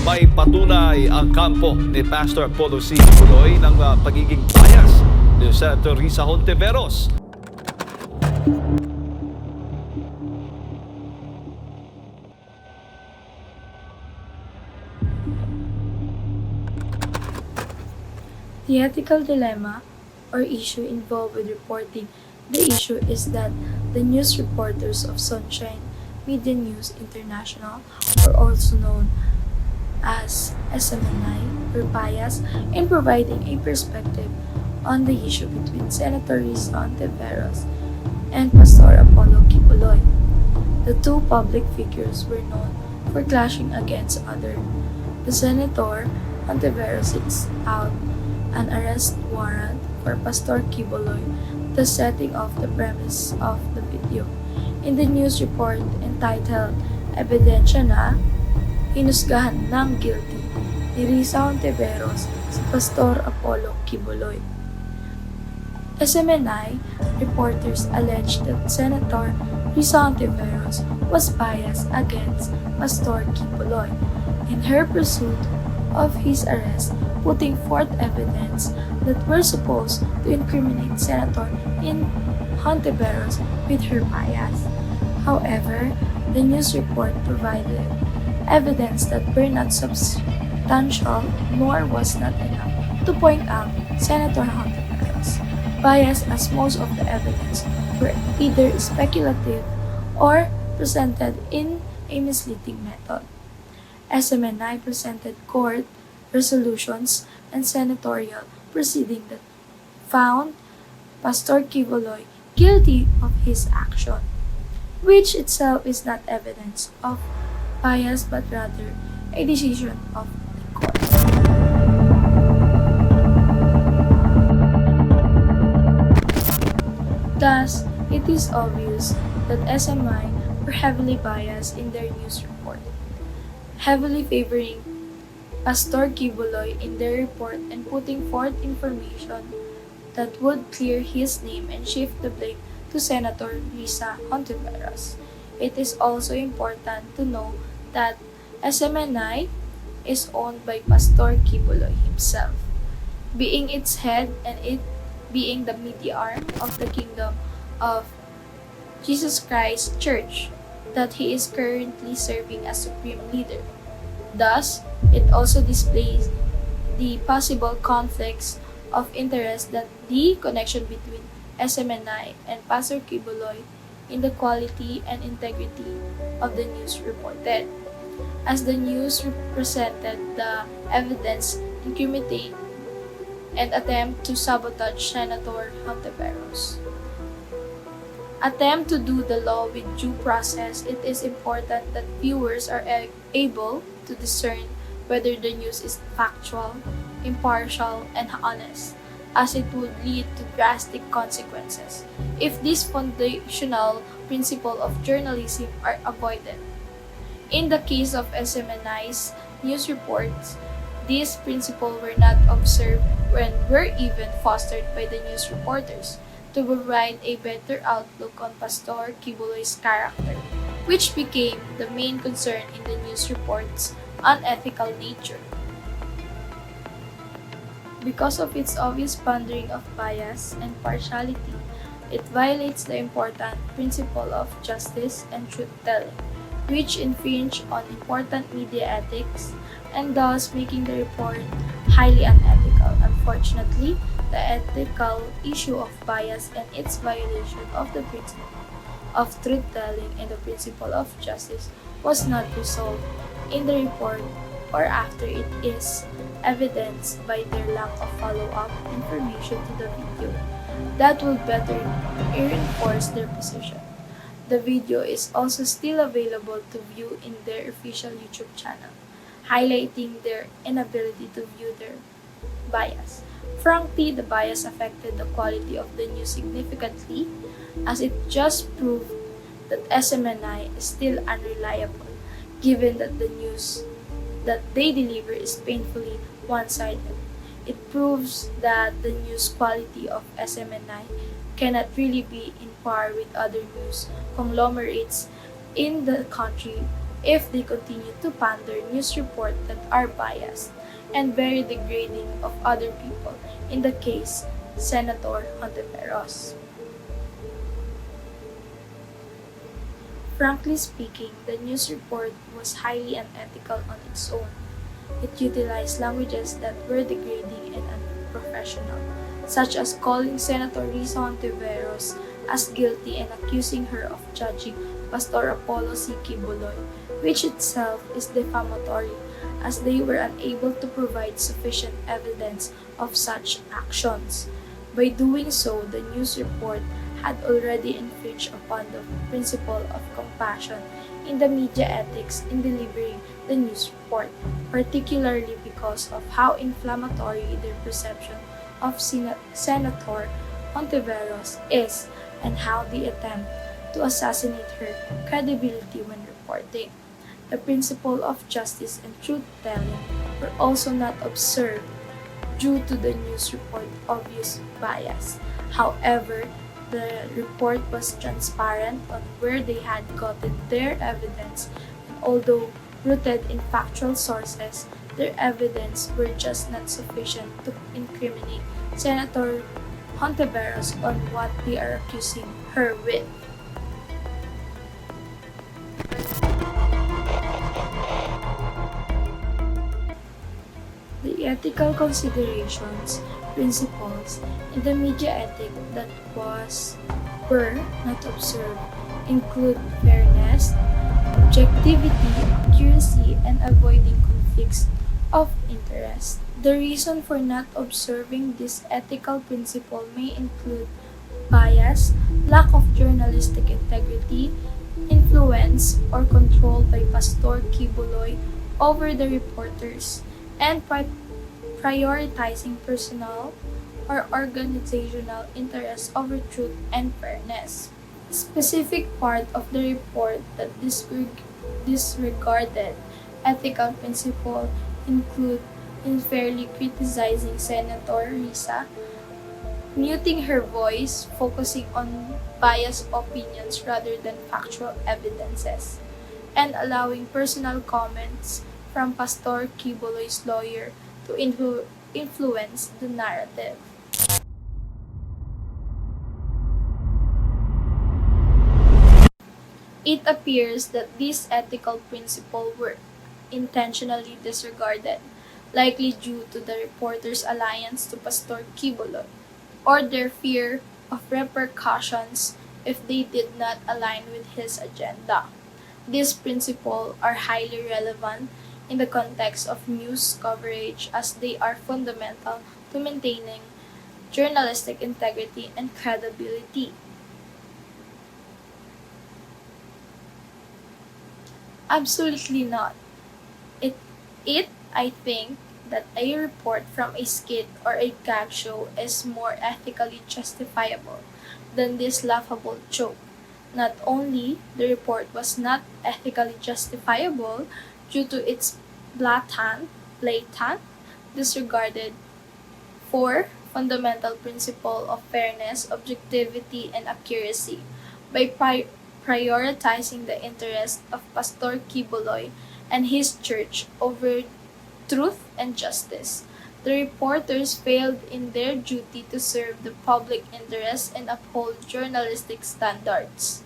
may patunay ang kampo ni Pastor Apollo C. Buloy ng pagiging bias ni Sa2 Hontiveros. The ethical dilemma or issue involved with reporting the issue is that the news reporters of Sunshine Media News International, or also known as SMNI, were biased in providing a perspective on the issue between Senator Sa Hontiveros and Pastor Apollo Kibuloy. The two public figures were known for clashing against other. The Senator Hontiveros seeks out an arrest warrant for Pastor Kibuloy, the setting of the premise of the video. In the news report entitled "Ebidensya na hinusgahan ng guilty ni Sa Hontiveros si Pastor Apollo Kibuloy." SMNI reporters alleged that Senator Sa Hontiveros was biased against Pastor Kibuloy in her pursuit of his arrest, putting forth evidence that were supposed to incriminate Senator Hontiveros with her bias. However, the news report provided evidence that were not substantial nor was not enough to point out Senator Hontiveros' bias, as most of the evidence were either speculative or presented in a misleading method. SMNI presented court resolutions and senatorial proceedings that found Pastor Kibuloy guilty of his action, which itself is not evidence of bias but rather a decision of the court. Thus, it is obvious that SMI were heavily biased in their news report, heavily favoring Pastor Kibuloy in their report and putting forth information that would clear his name and shift the blame to Senator Sa Hontiveros. It is also important to know that SMNI is owned by Pastor Kibuloy himself, being its head and it being the media arm of the Kingdom of Jesus Christ Church that he is currently serving as supreme leader. Thus, it also displays the possible conflicts of interest that the connection between SMNI and Pastor Kibuloy in the quality and integrity of the news reported, as the news presented the evidence incriminating and attempt to sabotage Senator Hontiveros. Attempt to do the law with due process, it is important that viewers are able to discern whether the news is factual, impartial, and honest, as it would lead to drastic consequences if this foundational principle of journalism are avoided. In the case of SMNI's news reports, these principles were not observed and were even fostered by the news reporters to provide a better outlook on Pastor Kibuloy's character, which became the main concern in the news report's unethical nature. Because of its obvious pondering of bias and partiality, it violates the important principle of justice and truth-telling, which infringe on important media ethics and thus making the report highly unethical. Unfortunately, the ethical issue of bias and its violation of the principle of truth-telling and the principle of justice was not resolved in the report or after it is evidenced by their lack of follow-up information to the video that will better reinforce their position. The video is also still available to view in their official YouTube channel, highlighting their inability to view their bias. Frankly, the bias affected the quality of the news significantly, as it just proved that SMNI is still unreliable, given that the news that they deliver is painfully one-sided. It proves that the news quality of SMNI cannot really be in par with other news conglomerates in the country. if they continue to pander news reports that are biased and very degrading of other people, in the case Senator Hontiveros. Frankly speaking, the news report was highly unethical on its own. It utilized languages that were degrading and unprofessional, such as calling Senator Risa Hontiveros as guilty and accusing her of judging Pastor Apollo C. Kibuloy, which itself is defamatory, as they were unable to provide sufficient evidence of such actions. By doing so, the news report had already infringed upon the principle of compassion in the media ethics in delivering the news report, particularly because of how inflammatory their perception of Senator Hontiveros is and how they attempt to assassinate her credibility when reporting. The principle of justice and truth-telling were also not observed due to the news report obvious bias. However, the report was transparent on where they had gotten their evidence, and although rooted in factual sources, their evidence were just not sufficient to incriminate Senator Hontiveros on what they are accusing her with. The ethical considerations, principles, in the media ethic that were not observed include fairness, objectivity, accuracy, and avoiding conflicts of interest. The reason for not observing this ethical principle may include bias, lack of journalistic integrity, influence or control by Pastor Kibuloy over the reporters, and prioritizing personal or organizational interests over truth and fairness. A specific part of the report that disregarded ethical principle include unfairly criticizing Senator Risa, muting her voice, focusing on biased opinions rather than factual evidences, and allowing personal comments from Pastor Kibuloy's lawyer to influence the narrative. It appears that these ethical principles were intentionally disregarded, likely due to the reporter's alliance to Pastor Kibuloy, or their fear of repercussions if they did not align with his agenda. These principles are highly relevant in the context of news coverage as they are fundamental to maintaining journalistic integrity and credibility. Absolutely not. I think that a report from a skit or a gag show is more ethically justifiable than this laughable joke. Not only the report was not ethically justifiable due to its blatant disregarded for fundamental principle of fairness, objectivity, and accuracy by prioritizing the interest of Pastor Kibuloy and his church over truth and justice. The reporters failed in their duty to serve the public interest and uphold journalistic standards.